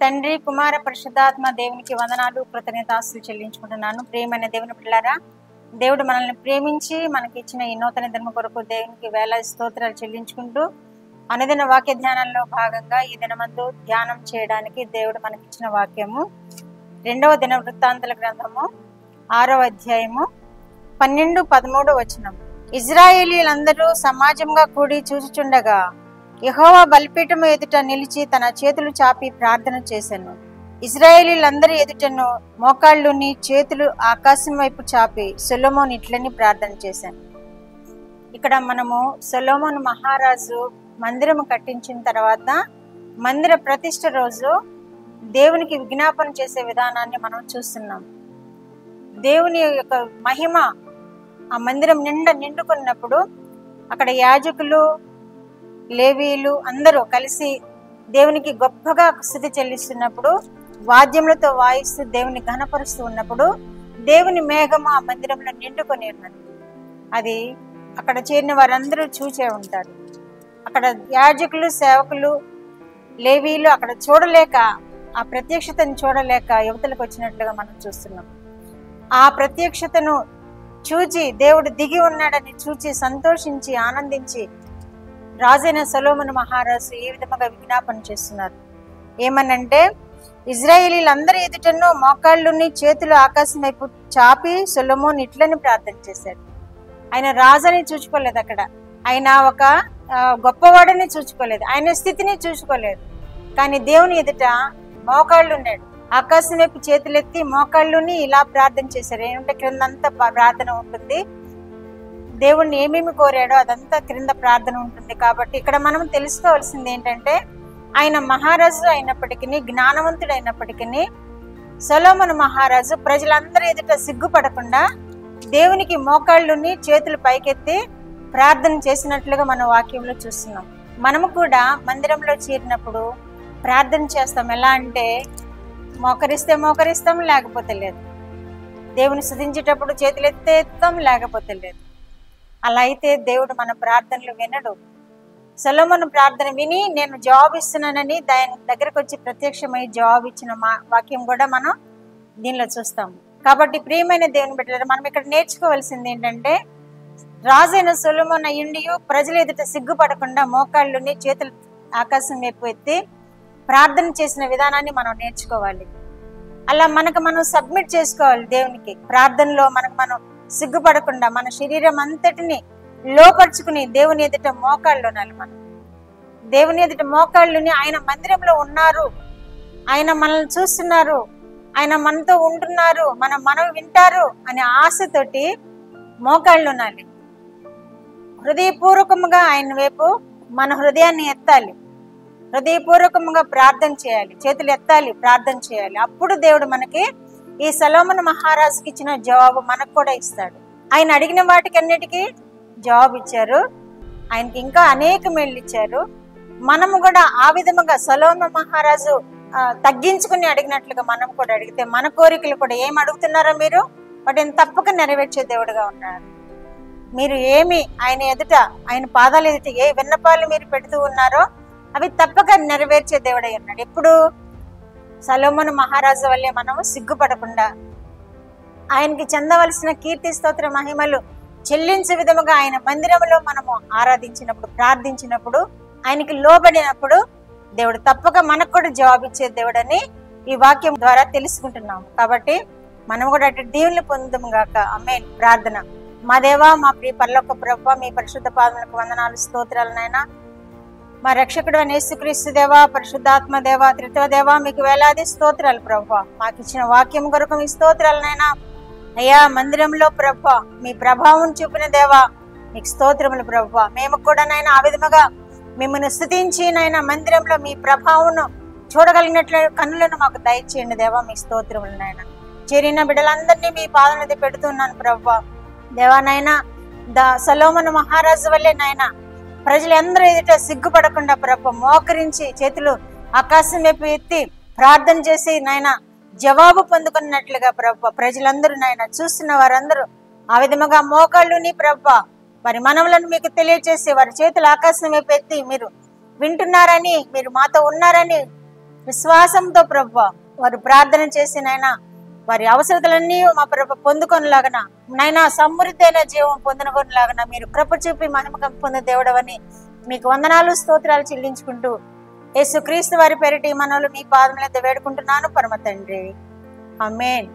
తండ్రి కుమార పరిశుద్ధాత్మ దేవునికి వందనాలు కృతజ్ఞతాస్తులు చెల్లించుకుంటున్నాను. ప్రియమైన దేవుని పిల్లారా, దేవుడు మనల్ని ప్రేమించి మనకి ఇచ్చిన ఈ నూతన దినం కొరకు దేవునికి వేలాది స్తోత్రాలు చెల్లించుకుంటూ అనుదిన వాక్య ధ్యానంలో భాగంగా ఈ దినమందు ధ్యానం చేయడానికి దేవుడు మనకిచ్చిన వాక్యము 2వ దిన వృత్తాంతాల గ్రంథము 6వ అధ్యాయము 12-13 వచనం. ఇజ్రాయేలీలందరూ సమాజంగా కూడి చూచుచుండగా యెహోవా బలిపీఠము ఎదుట నిలిచి తన చేతులు చాపి ప్రార్థన చేశాను. ఇజ్రాయేలీలందరి ఎదుటను మోకాళ్ళుని చేతులు ఆకాశం వైపు చాపి సొలొమోను ఇట్లని ప్రార్థన చేశాను. ఇక్కడ మనము సొలొమోను మహారాజు మందిరము కట్టించిన తర్వాత మందిర ప్రతిష్ఠ రోజు దేవునికి విజ్ఞాపన చేసే విధానాన్ని మనం చూస్తున్నాం. దేవుని యొక్క మహిమ ఆ మందిరం నిండుకున్నప్పుడు అక్కడ యాజకులు లేవీయులు అందరూ కలిసి దేవునికి గొప్పగా స్తుతి చెల్లిస్తున్నప్పుడు వాద్యములతో వాయిస్తూ దేవుని ఘనపరుస్తూ ఉన్నప్పుడు దేవుని మేఘము ఆ మందిరంలో నిండుకొని ఉన్నది. అది అక్కడ చేరిన వారందరూ చూసే ఉంటారు. అక్కడ యాజకులు సేవకులు లేవీయులు అక్కడ చూడలేక ఆ ప్రత్యక్షతను చూడలేక యువతలకు వచ్చినట్లుగా మనం చూస్తున్నాం. ఆ ప్రత్యక్షతను చూచి దేవుడు దిగి ఉన్నాడని చూచి సంతోషించి ఆనందించి రాజైన సొలొమోను మహారాజు ఏ విధముగా విజ్ఞాపన చేస్తున్నారు. ఏమనంటే, ఇజ్రాయేలీలందరి ఎదుటను మోకాళ్ళుని చేతులు ఆకాశం వైపు చాపి సొలొమోను ఇట్లని ప్రార్థన చేశాడు. ఆయన రాజని చూసుకోలేదు, అక్కడ ఆయన ఒక గొప్పవాడని చూసుకోలేదు, ఆయన స్థితిని చూసుకోలేదు. కానీ దేవుని ఎదుట మోకాళ్ళు ఉన్నాడు. ఆకాశం వైపు చేతులెత్తి మోకాళ్ళుని ఇలా ప్రార్థన చేశారు. ఏంటంటే క్రిందంతా ప్రార్థన ఉంటుంది, దేవుణ్ణి ఏమేమి కోరాడో అదంతా క్రింద ప్రార్థన ఉంటుంది. కాబట్టి ఇక్కడ మనం తెలుసుకోవాల్సింది ఏంటంటే, ఆయన మహారాజు అయినప్పటికీ జ్ఞానవంతుడు అయినప్పటికీ సొలొమోను మహారాజు ప్రజలందరి ఎదుట సిగ్గుపడకుండా దేవునికి మోకాళ్ళుని చేతులు పైకెత్తి ప్రార్థన చేసినట్లుగా మన వాక్యంలో చూస్తున్నాం. మనము కూడా మందిరంలో చేరినప్పుడు ప్రార్థన చేస్తాం. ఎలా అంటే, మోకరిస్తే మోకరిస్తాం, లేకపోతే లేదు. దేవుని స్తుతించేటప్పుడు చేతులు ఎత్తేస్తాం, లేకపోతే లేదు. అలా అయితే దేవుడు మన ప్రార్థనలు వినడు. సొలొమోను ప్రార్థన విని నేను జవాబు ఇస్తున్నానని దాని దగ్గరకు వచ్చి ప్రత్యక్షమై జవాబు ఇచ్చిన వాక్యం కూడా మనం దీనిలో చూస్తాము. కాబట్టి ప్రియమైన దేవుని బిడ్డలారా, మనం ఇక్కడ నేర్చుకోవాల్సింది ఏంటంటే, రాజైన సొలొమోను అయ్యుండి ప్రజల ఎదుట సిగ్గుపడకుండా మోకాళ్ళుని చేతులు ఆకాశం వైపు ఎత్తి ప్రార్థన చేసిన విధానాన్ని మనం నేర్చుకోవాలి. అలా మనకు మనం సబ్మిట్ చేసుకోవాలి దేవునికి. ప్రార్థనలో మనం సిగ్గుపడకుండా మన శరీరం అంతటిని లోపరుచుకుని దేవుని ఎదుట మోకాళ్ళు ఉన్నారు. మనం దేవుని ఎదుట మోకాళ్ళుని ఆయన మందిరంలో ఉన్నారు, ఆయన మనల్ని చూస్తున్నారు, ఆయన మనతో ఉంటున్నారు, మనం వింటారు అనే ఆశతోటి మోకాళ్ళు ఉండాలి. హృదయపూర్వకముగా ఆయన వైపు మన హృదయాన్ని ఎత్తాలి, హృదయపూర్వకంగా ప్రార్థన చేయాలి, చేతులు ఎత్తాలి, ప్రార్థన చేయాలి. అప్పుడు దేవుడు మనకి ఈ సొలొమోను మహారాజుకి ఇచ్చిన జవాబు మనకు కూడా ఇస్తాడు. ఆయన అడిగిన వాటికి అన్నిటికీ జవాబు ఇచ్చారు. ఆయనకి ఇంకా అనేక మేళ్ళు ఇచ్చారు. మనము కూడా ఆ విధముగా సొలొమోను మహారాజు తగ్గించుకుని అడిగినట్లుగా మనం కూడా అడిగితే మన కోరికలు కూడా ఏం అడుగుతున్నారో మీరు వాటిని తప్పక నెరవేర్చే దేవుడుగా ఉన్నారు. మీరు ఏమి ఆయన ఎదుట, ఆయన పాదాల ఎదుట ఏ విన్నపాలు మీరు పెడుతూ ఉన్నారో అవి తప్పక నెరవేర్చే దేవుడై ఉన్నాడు. ఎప్పుడు సొలొమోను మహారాజు వల్లే మనము సిగ్గుపడకుండా ఆయనకి చెందవలసిన కీర్తి స్తోత్ర మహిమలు చెల్లించే విధముగా ఆయన మందిరంలో మనము ఆరాధించినప్పుడు, ప్రార్థించినప్పుడు, ఆయనకి లోబడినప్పుడు దేవుడు తప్పక మనకు కూడా జవాబిచ్చే దేవుడని ఈ వాక్యం ద్వారా తెలుసుకుంటున్నాము. కాబట్టి మనం కూడా అటు దీవులు పొందుదాము గాక. ఆమేన్. ప్రార్థన. మా దేవా, మా ప్రియ పరలోక ప్రభువా, మీ పరిశుద్ధ పాదములకు వందనాలు, స్తోత్రాలు నాయనా. మా రక్షకుడు అని యేసుక్రీస్తు దేవా, పరిశుద్ధాత్మ దేవా, త్రిత్వ దేవా, మీకు వేలాది స్తోత్రాలు ప్రభువా. మాకు ఇచ్చిన వాక్యం కొరకు మీ స్తోత్రాలు నాయనా. అయ్యా, మందిరంలో ప్రభువా మీ ప్రభావం చూపిన దేవా, మీకు స్తోత్రములు ప్రభువా. మేము కూడా నాయన ఆ విధముగా మిమ్మల్ని స్తుతించి నాయన మందిరంలో మీ ప్రభావం చూడగలిగినట్లు కన్నులను మాకు దయచేయండి దేవా. మీ స్తోత్రములు నాయన. చేరిన బిడ్డలందరినీ మీ పాదనది పెడుతున్నాను ప్రభువా. దేవా నాయన, సొలొమోను మహారాజు వల్లే నాయన ప్రజలందరూ ఎదుట సిగ్గుపడకుండా ప్రభు మోకరించి చేతులు ఆకాశం వైపు ఎత్తి ప్రార్థన చేసి నాయన జవాబు పొందుకున్నట్లుగా ప్రభు ప్రజలందరూ నాయన చూస్తున్న వారందరూ ఆ విధముగా మోకాళ్ళుని ప్రభు వారి మనవులను మీకు తెలియచేసి వారి చేతులు ఆకాశం వైపు ఎత్తి మీరు వింటున్నారని, మీరు మాతో ఉన్నారని విశ్వాసంతో ప్రభువా వారు ప్రార్థన చేసి నైనా వారి అవసరతలన్నీ మా ప్రభు పొందుకొనిలాగన నైనా సమృద్ధి అయిన జీవం పొందుకొనిలాగన మీరు కృప చూపి మహిమ పొందే దేవుడవని మీకు వందనాలు స్తోత్రాలు చెల్లించుకుంటూ యేసుక్రీస్తు వారి పేరిట ఈ మనవులు మీ పాదములైతే వేడుకుంటున్నాను పరమ తండ్రి. ఆమేన్.